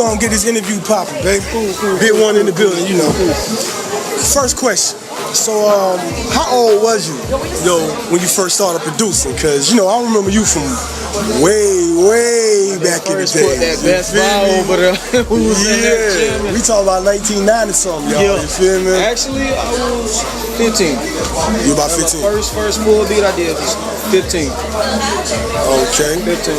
gonna get this interview popping, baby. Big one in the building, you know. First question. So, how old was you, when you first started producing? Because, I remember you from way back in the day. Put that Best Buy over there. We talking about 1990 something, y'all. You feel me? Actually, I was 15. You about 15? First full beat I did was 15. Okay. 15.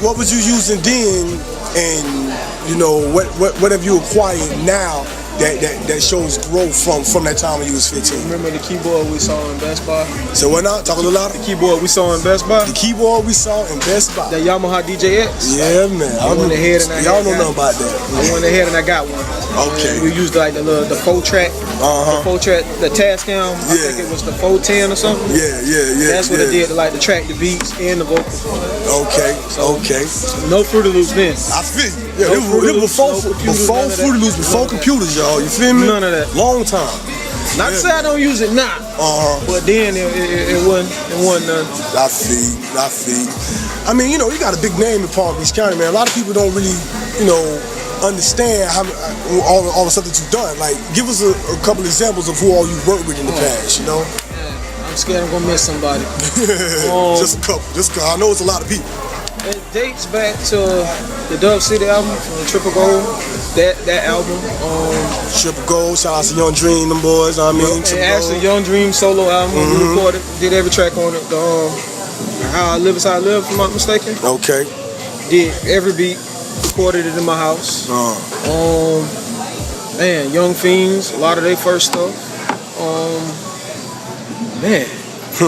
What was you using then, and what have you acquired now that shows growth from that time when you was 15? Remember the keyboard we saw in Best Buy? So what now? Talk a little louder. The keyboard we saw in Best Buy? The keyboard we saw in Best Buy. The Yamaha DJX? Yeah, man. I went ahead and y'all don't know about that. I went ahead and I got one. Okay. And we used like the 4-track. The 4-track, the Tascam. I think it was the 410 or something. Yeah. That's what it did to track the beats and the vocals. Okay. No Fruity Loops then. I feel you. Yeah, before Fruity Loops, before computers, y'all. You feel me? None of that. Long time. Not to say I don't use it now. But then it wasn't none. I feel. I mean, you got a big name in Palm Beach County, man. A lot of people don't really, understand how all the stuff that you've done. Like, give us a couple examples of who all you worked with in the past, I'm scared I'm gonna miss somebody. Just a couple. I know it's a lot of people. It dates back to the Dub City album from Triple Gold. That album. Triple Gold, shout out to Young Dream, them boys. Actually, Young Dream solo album. We recorded, did every track on it. How I Live Is How I Live, if I'm not mistaken. Okay. Did every beat, recorded it in my house. Young Fiends, a lot of their first stuff. A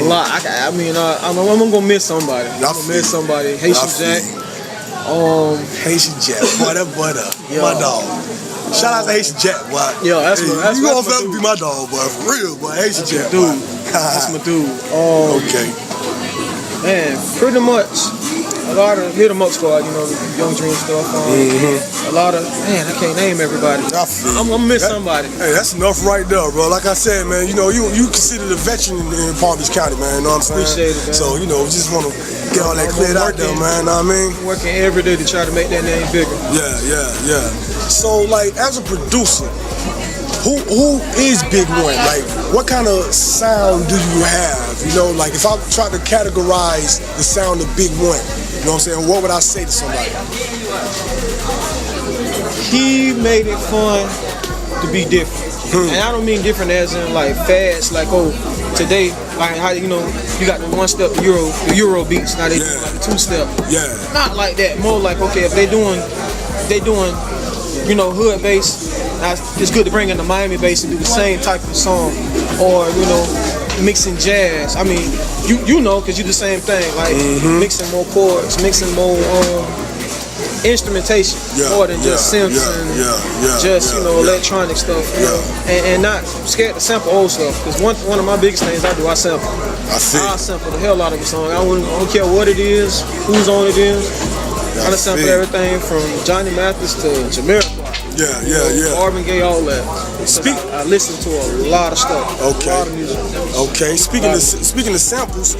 lot. I'm gonna miss somebody. Miss somebody. Haitian Jack. Haitian Jack. What up? My dog. Shout out to Haitian Jack, boy. Yo, that's you gonna forever be my dog, boy. For real, boy. Haitian Jack, dude. That's my dude. Okay. Man, pretty much. A lot of hit 'em up squad, the Young Dream stuff. A lot of I can't name everybody. I'm gonna miss somebody. Hey, that's enough right there, bro. Like I said, man, you considered a veteran in Palm Beach County, man. You know what I'm saying? Appreciate it, man. So just want to get all that cleared out there, man. Know what I mean? I'm working every day to try to make that name bigger. Yeah. So, like, as a producer, who is Big One? Like, what kind of sound do you have? Like, if I try to categorize the sound of Big One, you know what I'm saying? What would I say to somebody? He made it fun to be different. And I don't mean different as in like fast, like today, like how you got the 1-step the Euro beats, now they do like the 2-step. Yeah. Not like that. More like if they doing hood bass, it's good to bring in the Miami bass and do the same type of song. Or, mixing jazz. I mean, because you do the same thing, like mixing more chords, mixing more instrumentation, more than just synths and electronic stuff. And not scared to sample old stuff. Because one of my biggest things I do, I sample. I sample the hell out of a song. I don't care what it is, whose on it is. I done sample everything from Johnny Mathis to Jamiroquai. Marvin Gaye, all that. I listen to a lot of stuff. Okay. A lot of music. Okay. Speaking of samples,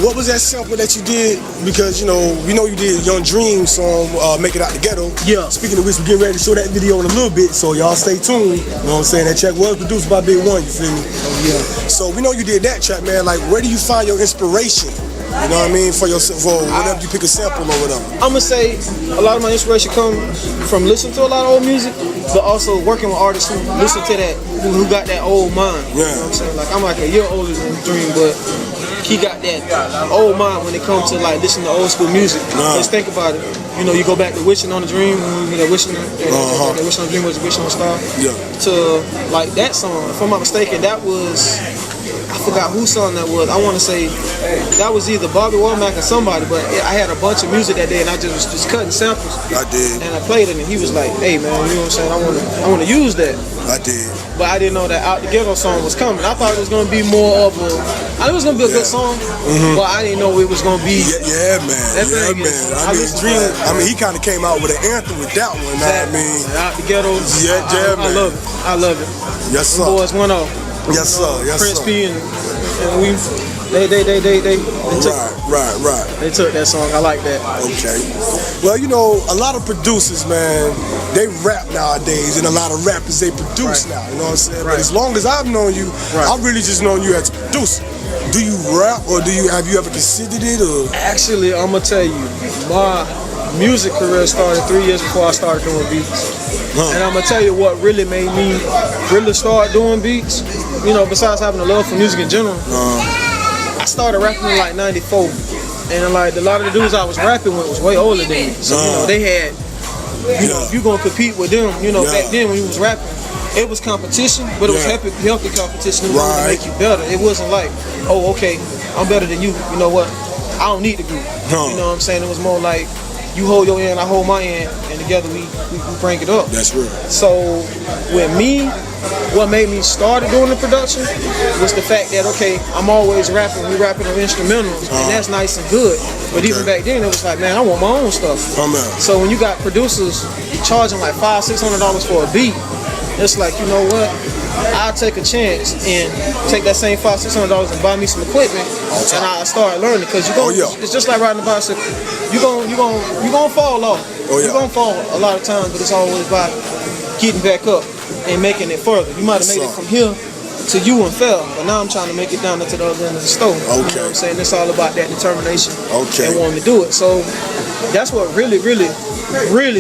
what was that sample that you did? Because we know you did Young Dream song, "Make It Out the Ghetto." Yeah. Speaking of which, we're getting ready to show that video in a little bit, so y'all stay tuned. You know what I'm saying? That track was produced by Big One. You feel me? So we know you did that track, man. Like, where do you find your inspiration? You know what I mean? For whatever you pick a sample or whatever. I'm gonna say a lot of my inspiration comes from listening to a lot of old music, but also working with artists who listen to that, who got that old mind. You know what I'm saying? Like, I'm like a year older than Dream, but he got that old mind when it comes to like listening to old school music. Just think about it. You go back to Wishing on a Dream, Wishing on a Dream was Wishing on a Star. To like that song, if I'm not mistaken, that was, I forgot whose song that was. I want to say that was either Bobby Womack or somebody, but I had a bunch of music that day and I was just cutting samples. I did. And I played it and he was like, "Hey man, you know what I'm saying? I want to use that." I did. But I didn't know that Out the Ghetto song was coming. I thought it was gonna be more of a, I knew it was gonna be a good song, but I didn't know it was gonna be. Yeah, man. I mean, he kind of came out with an anthem with that one. Exactly. I mean, Out the Ghetto. Man. I love it. Yes, sir. Them boys went off. Yes, sir. Yes, Prince sir. P and we took, Right. they took that song. I like that. Okay. Well, you know, a lot of producers, man, they rap nowadays, and a lot of rappers, they produce now. You know what I'm saying? But as long as I've known you, I've really just known you as a producer. Do you rap, or have you ever considered it? Or Actually, I'm gonna tell you, my music career started 3 years before I started doing beats. And I'm gonna tell you what really made me really start doing beats. You know, besides having a love for music in general, I started rapping in like '94, and like a lot of the dudes I was rapping with was way older than me. So you know, they had, you know, if you gonna compete with them, you know, back then when you was rapping, it was competition, but it was healthy competition. It was to make you better. It wasn't like, oh, okay, I'm better than you. You know what? I don't need the group. You know what I'm saying? It was more like, you hold your end, I hold my end, and together we bring it up. That's real. So with me, what made me start doing the production was the fact that, okay, I'm always rapping, we rapping on instrumentals, and that's nice and good. But even back then, it was like, man, I want my own stuff. So when you got producers charging like $500-$600 for a beat, it's like, you know what? I'll take a chance and take that same $500-$600 and buy me some equipment, and I start learning. Because it's just like riding a bicycle. You gonna fall off. You're gonna fall a lot of times, but it's always about getting back up and making it further. You might have made it from here to you and fell, but now I'm trying to make it down to the other end of the store. You know what I'm saying? It's all about that determination and wanting to do it. So that's what really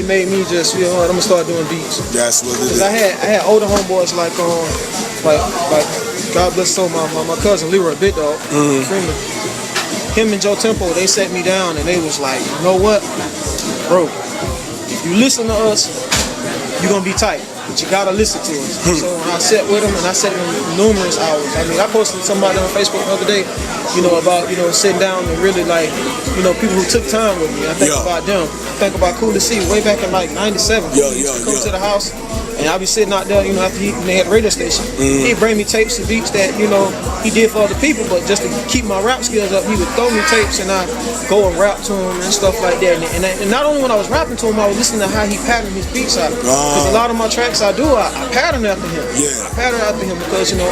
made me just, you know what, I'm gonna start doing beats. That's what it is. Cause I had older homeboys like God bless so my cousin Leroy Big Dog, him and Joe Tempo, they sat me down and they was like, you know what, bro, if you listen to us, you're gonna be tight, but you gotta listen to us. So when I sat with them, and I sat with them numerous hours. I mean, I posted somebody on Facebook the other day, you know, about, you know, sitting down and really like, you know, people who took time with me. I think about them. I think about Cool to See way back in like '97. He used to come to the house, and I'd be sitting out there, you know, after when they had a radio station. He'd bring me tapes and beats that, you know, he did for other people, but just to keep my rap skills up, he would throw me tapes and I'd go and rap to him and stuff like that. And not only when I was rapping to him, I was listening to how he patterned his beats out. Because a lot of my tracks I pattern after him. I pattern after him because, you know,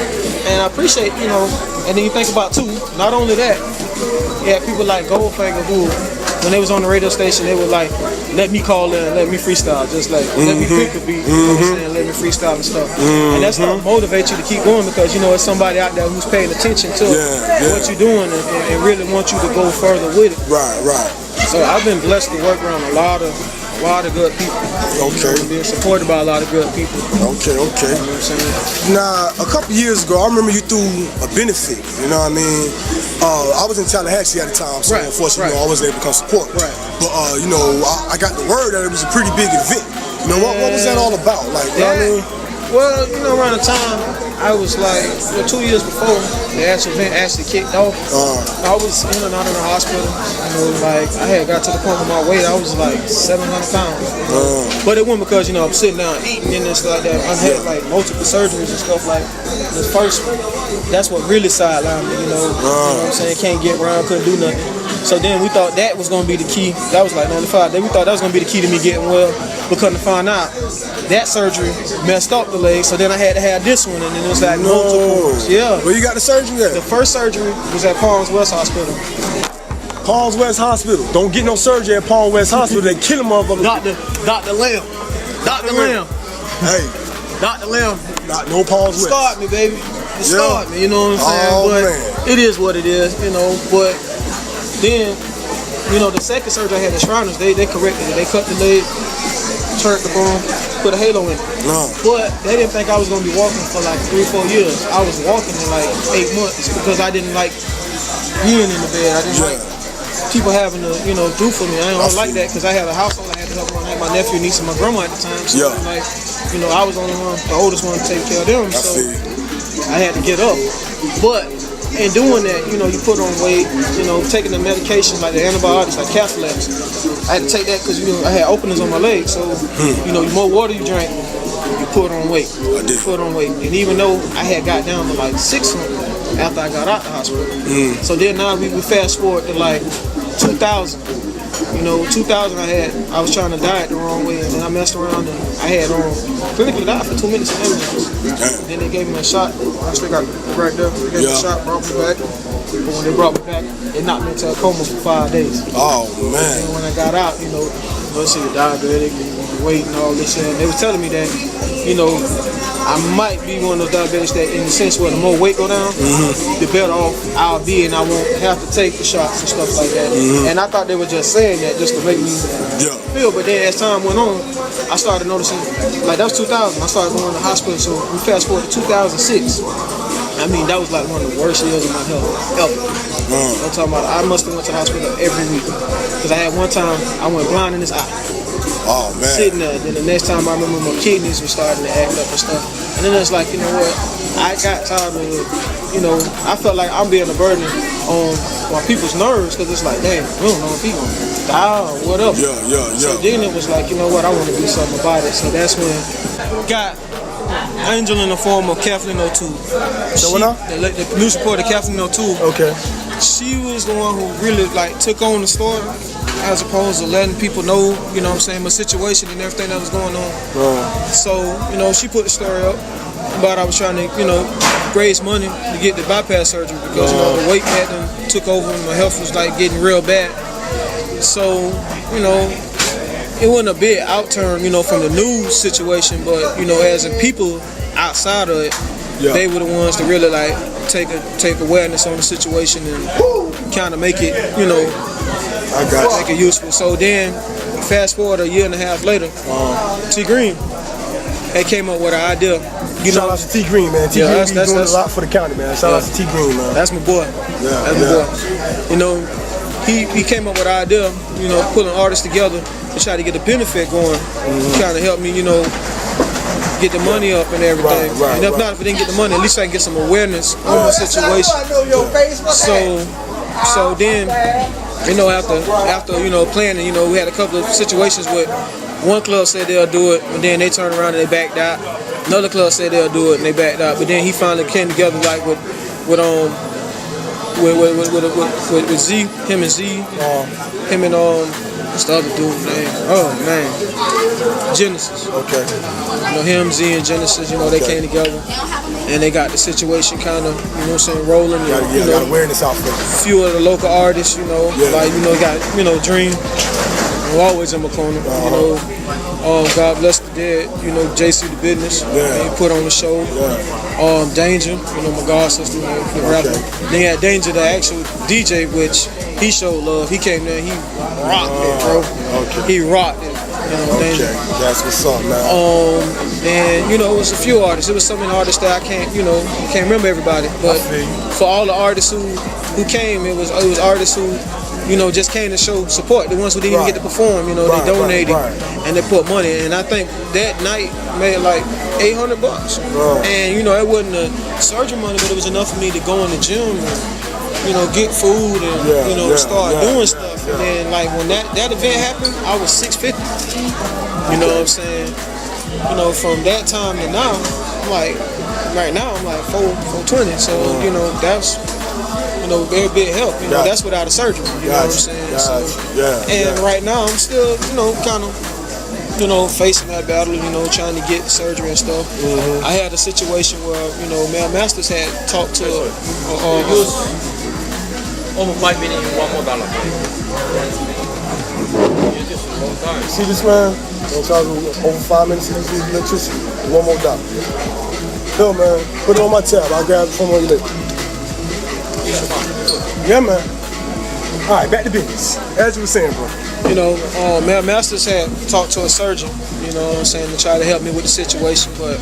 and I appreciate, you know, and then you think about too, not only that, you had people like Goldfinger who, when they was on the radio station, they would like, let me call in, let me freestyle, just like, let me pick a beat, you know what I'm saying, let me freestyle and stuff. And that stuff motivates you to keep going because, you know, it's somebody out there who's paying attention to what you're doing and really want you to go further with it. Right. So I've been blessed to work around a lot of good people. Okay. You know, being supported by a lot of good people. Okay. You know what I'm saying? Now, a couple years ago, I remember you threw a benefit. You know what I mean? I was in Tallahassee at the time, so unfortunately, I wasn't able to come support. But you know, I got the word that it was a pretty big event. You know, what was that all about? Like, you know what I mean? Well, you know, around the time I was like, 2 years before the actual event actually kicked off, I was in and out of the hospital. You know, like I had got to the point where my weight, I was like 700 pounds. But it wasn't because, you know, I'm sitting down eating and stuff like that. I had like multiple surgeries and stuff like the first. That's what really sidelined me. You know what I'm saying? Can't get around, couldn't do nothing. So then we thought that was gonna be the key. That was like 95. Then we thought that was gonna be the key to me getting well. But couldn't find out that surgery messed up the leg. So then I had to have this one, and then it was like multiple. Where you got the surgery at? The first surgery was at Palms West Hospital. Palms West Hospital. Don't get no surgery at Palms West Hospital. They kill a motherfucker. Dr. Lamb. Hey. Dr. Lamb. No Palms West. Scarred me, baby. It scarred me, you know what I'm saying? But it is what it is, you know. But then, you know, the second surgery I had at Chronicles, they corrected it. They cut the leg, turned the bone, put a halo in it. But they didn't think I was gonna be walking for like 3-4 years. I was walking in like 8 months because I didn't like being in the bed. I didn't like people having to, you know, do for me. I don't like that because I had a household. I had to help my nephew, niece, and my grandma at the time. So like, you know, I was the only one, the oldest one, to take care of them. So I had to get up. But in doing that, you know, you put on weight, you know, taking the medications like the antibiotics, like Caflex. I had to take that because, you know, I had openings on my legs. So, you know, the more water you drink, you put on weight. You put on weight. And even though I had got down to like 600 after I got out the hospital. So then now we fast forward to like 2000. You know, 2000 I was trying to diet the wrong way, and then I messed around and I had clinically died for 2 minutes in emergency. Then they gave me a shot. I still got right there. They gave me a shot, brought me back. But when they brought me back, they knocked me into a coma for 5 days. Oh man! And when I got out, you know, let's see, you're diabetic, and you weight and all this shit. And they were telling me that, you know, I might be one of those diabetics that, in the sense where the more weight go down, the better off I'll be, and I won't have to take the shots and stuff like that. And I thought they were just saying that just to make me feel. But then as time went on, I started noticing, like that was 2000. I started going to the hospital. So we fast forward to 2006. I mean, that was like one of the worst years of my health ever. I'm talking about, I must have went to the hospital every week. Because I had one time, I went blind in this eye. Oh, man. Sitting there. Then the next time I remember my kidneys were starting to act up and stuff. And then it's like, you know what, I got tired of it. You know, I felt like I'm being a burden on people's nerves, because it's like, damn, we don't know if he's going to die or whatever. So then it was like, you know what, I want to do something about it. So that's when got Angel in the form of Kathleen O'Toole. The news reporter Kathleen O'Toole. Okay. She was the one who really like took on the story, as opposed to letting people know, you know what I'm saying, my situation and everything that was going on. So, you know, she put the story up about I was trying to, you know, raise money to get the bypass surgery, because you know, the weight pattern took over and my health was like getting real bad. So, you know, it wasn't a big outturn, you know, from the news situation, but, you know, as in people outside of it, they were the ones to really like take awareness on the situation and kind of make it, you know, make it useful. So then, fast forward a year and a half later, T Green, they came up with an idea. Shout out to T Green, man. T Green be doing a lot for the county, man. Shout out to T Green, man. That's my boy. That's my boy. You know, he came up with an idea, you know, pulling artists together to try to get the benefit going. Kind of help me, you know, get the money up and everything. And if not, if I didn't get the money, at least I can get some awareness on my situation. So then, you know, after you know, planning, you know, we had a couple of situations with one club said they'll do it, and then they turned around and they backed out. Another club said they'll do it and they backed out. But then he finally came together like with Z, him and Z, him and what's the other dude's name? Oh man, Genesis. Okay. You know, him, Z, and Genesis. You know, they came together and they got the situation kind of, you know, what I'm saying, rolling. You know, got awareness out there. Few of the local artists, you know, like you know, got Dream, who always in my corner. You know, God bless the dead. You know, JC the Business. He put on the show. Danger, you know, my god sister, the rapper. Then you had Danger, the actual DJ, which he showed love. He came there, he rocked it, bro. He rocked it. You know, Danger. That's what's up, man. And you know, it was a few artists. It was so many artists that I can't remember everybody. But for all the artists who came, it was artists who, you know, just came to show support. The ones who didn't even get to perform, you know, they donated and they put money. And I think that night made like $800. And you know, it wasn't a surgery money, but it was enough for me to go in the gym and, you know, get food and you know, start doing stuff. And then like when that event happened, I was 650. You know what I'm saying? You know, from that time to now, I'm like, right now I'm like 420. So you know, that's, you know, very big help. You know, that's without a surgery. You know what I'm saying? And right now I'm still, you know, kind of, you know, facing that battle, you know, trying to get surgery and stuff. I had a situation where, you know, Mel Masters had talked to almost 5 minutes, $1 more. See this man? Don't charge me over 5 minutes to use electricity. $1 more. Yo, man, put it on my tab. I'll grab it from on your lip. Yeah, man. All right, back to business. As you were saying, bro. You know, Mel Masters had talked to a surgeon, you know what I'm saying, to try to help me with the situation, but,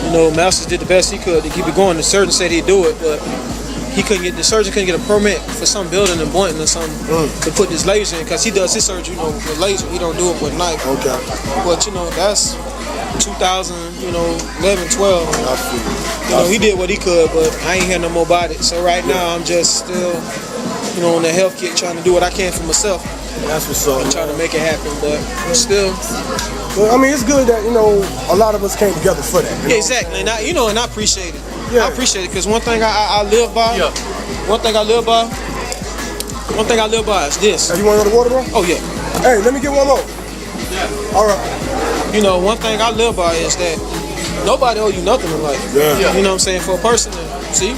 you know, Masters did the best he could to keep it going. The surgeon said he'd do it, but the surgeon couldn't get a permit for some building in Boynton or something to put this laser in, because he does his surgery, you know, with laser. He don't do it with knife. Okay. But, you know, that's 2011, 12. You know, he did what he could, but I ain't heard no more about it. So right now, I'm just still, you know, on the health kick, trying to do what I can for myself. That's what's up. I'm trying to make it happen, but still. Well, I mean, it's good that, you know, a lot of us came together for that. Yeah, exactly. And I appreciate it. I appreciate it, because one thing I live by, One thing I live by is this. Hey, you want another water, bro? Oh yeah. Hey, let me get one more. All right. You know, one thing I live by is that nobody owe you nothing in life. Yeah. You know what I'm saying? For a person to see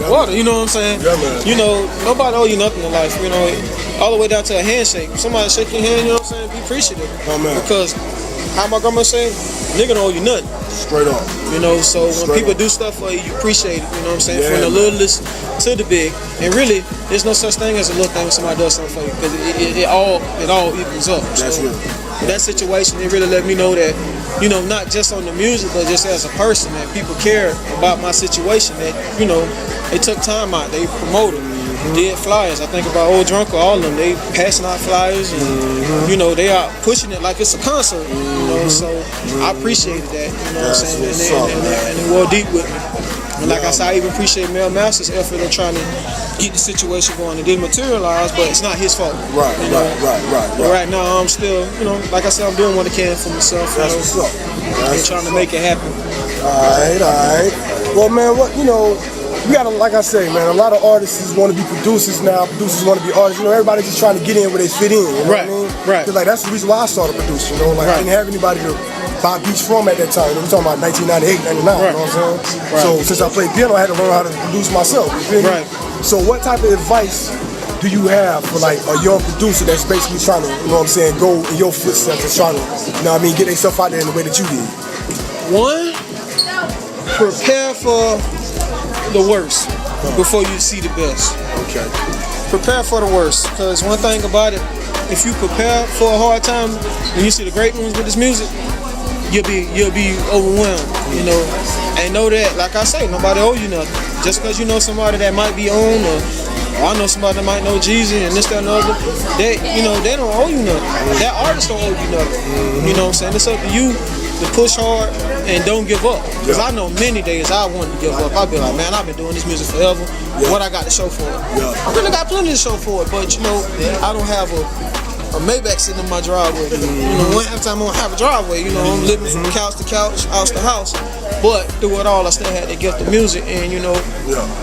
water, you know what I'm saying? Yeah, man. You know, nobody owe you nothing in life. You know, all the way down to a handshake. Somebody shake your hand, you know what I'm saying? Be appreciative. Oh, man. Because how my grandma say, nigga don't owe you nothing. Straight up. You know, so when Straight people up. do stuff for you, you appreciate it. You know what I'm saying? Yeah, From the man. littlest to the big. And really, there's no such thing as a little thing when somebody does something for you. Because it all equals up. That's so, it. that situation, it really let me know that, you know, not just on the music, but just as a person, that people care about my situation. That, you know, they took time out, they promoted, did flyers. I think about Old Drunk or all of them. They passing out flyers, and you know, they are pushing it like it's a concert. You know, so I appreciated that. You know what I'm saying? And they wore deep with me. And like I said, I even appreciate Mel Master's effort in trying to get the situation going. It didn't materialize, but it's not his fault. Right, you know? right. Right now, I'm still, you know, like I said, I'm doing what I can for myself. That's what's up. And trying to make it happen. All right. Well, man, you know, we gotta, like I say, man, a lot of artists want to be producers now. Producers want to be artists. You know, everybody's just trying to get in where they fit in. You know what I mean? Right. 'Cause, like, that's the reason why I started producing. You know, like I didn't have anybody to buy beats from at that time. You know, we're talking about 1998, 99. Right. You know what I'm saying? Right. So since I played piano, I had to learn how to produce myself. You feel me? Right. So what type of advice do you have for like a young producer that's basically trying to, you know what I'm saying, go in your footsteps and trying to, you know what I mean, get themselves out there in the way that you did? One, prepare for the worst before you see the best. Okay. Prepare for the worst, because one thing about it, if you prepare for a hard time, when you see the great ones with this music, you'll be overwhelmed, you know. And know that, like I say, nobody owe you nothing. Just because you know somebody that might be on, or I know somebody that might know Jesus and this, that, and the other, they don't owe you nothing. That artist don't owe you nothing. You know what I'm saying? It's up to you to push hard and don't give up. Because I know many days I wanted to give up. I'd be like, man, I've been doing this music forever. What I got to show for it? I really got plenty to show for it, but you know, I don't have a Maybach sitting in my driveway. You know, one half time I don't have a driveway. You know, I'm living from couch to couch, house to house. But through it all, I still had to gift the music, and you know,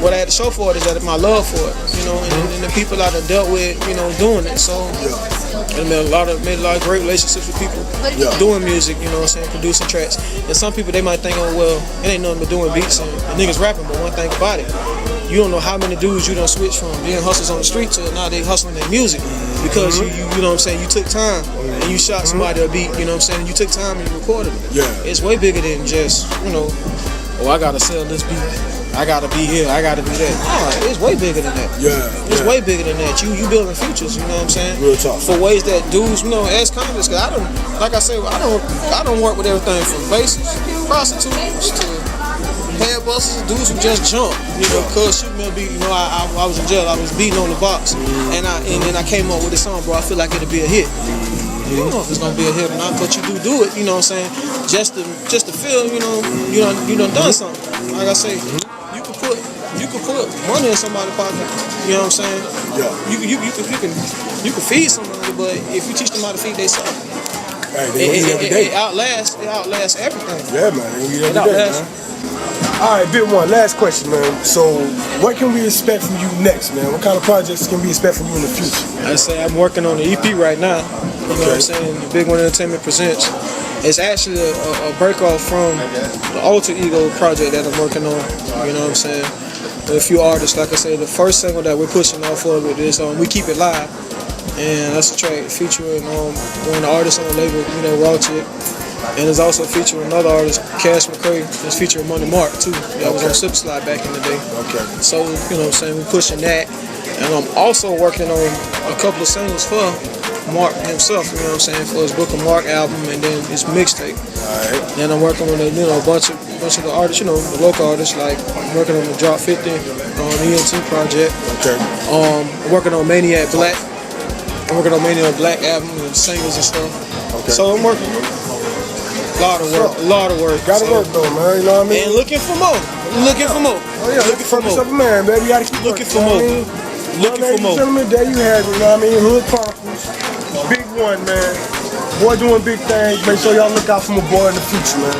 what I had to show for it is that my love for it. You know, and the people I done dealt with, you know, doing it. So, I made a lot of great relationships with people doing music. You know what I'm saying, producing tracks. And some people, they might think, oh well, it ain't nothing but doing beats and niggas rapping. But one thing about it, you don't know how many dudes you done switch from being hustlers on the street to now they hustling their music because you know what I'm saying, you took time and you shot somebody a beat, you know what I'm saying, you took time and you recorded it. It's way bigger than just, you know, oh, I gotta sell this beat, I gotta be here, I gotta do that. No, it's way bigger than that. It's way bigger than that. You building futures, you know what I'm saying? Real talk. For ways that dudes, you know, as convicts, cause I don't work with everything from bases, prostitutes to head busters, dudes who just jump, you know, cause shooting me a beat, you know, I was in jail, I was beating on the box, and then I came up with this song, bro, I feel like it'll be a hit. You don't know if it's gonna be a hit or not, but you do it, you know what I'm saying, just to feel, you know, you done something. Like I say, you can put money in somebody's pocket, you know what I'm saying? You can feed somebody, but if you teach them how to feed themselves, it outlasts everything. Yeah, man, it outlasts. All right, bit one, last question, man. So, what can we expect from you next, man? What kind of projects can we expect from you in the future? I say I'm working on the EP right now. You know what I'm saying? The Big One Entertainment Presents. It's actually a break off from the Alter Ego project that I'm working on. You know what I'm saying? With a few artists, like I said, the first single that we're pushing off of it is We Keep It Live, and that's a track featuring one of the artists on the label, you know, Raw Chick. And it's also featuring another artist, Cash McCray. It's featuring Money Mark too. That was on Slip Slide back in the day. So, you know what I'm saying, we're pushing that. And I'm also working on a couple of singles for Mark himself, you know what I'm saying, for his Book of Mark album and then his mixtape. And I'm working on a bunch of the artists, you know, the local artists, like I'm working on the Drop 50 ENT project. I'm working on Maniac Black. I'm working on Maniac Black album and singles and stuff. So I'm working. A lot of work. Gotta work though, man. You know what I mean? And looking for more. Looking for more. Oh yeah, looking for more. Man, baby, you gotta keep looking for more. Looking for more. Gentlemen, there you have it. You know what I mean? Hood Chronicles, Big One, man. Boy doing big things. Make sure y'all look out for my boy in the future, man.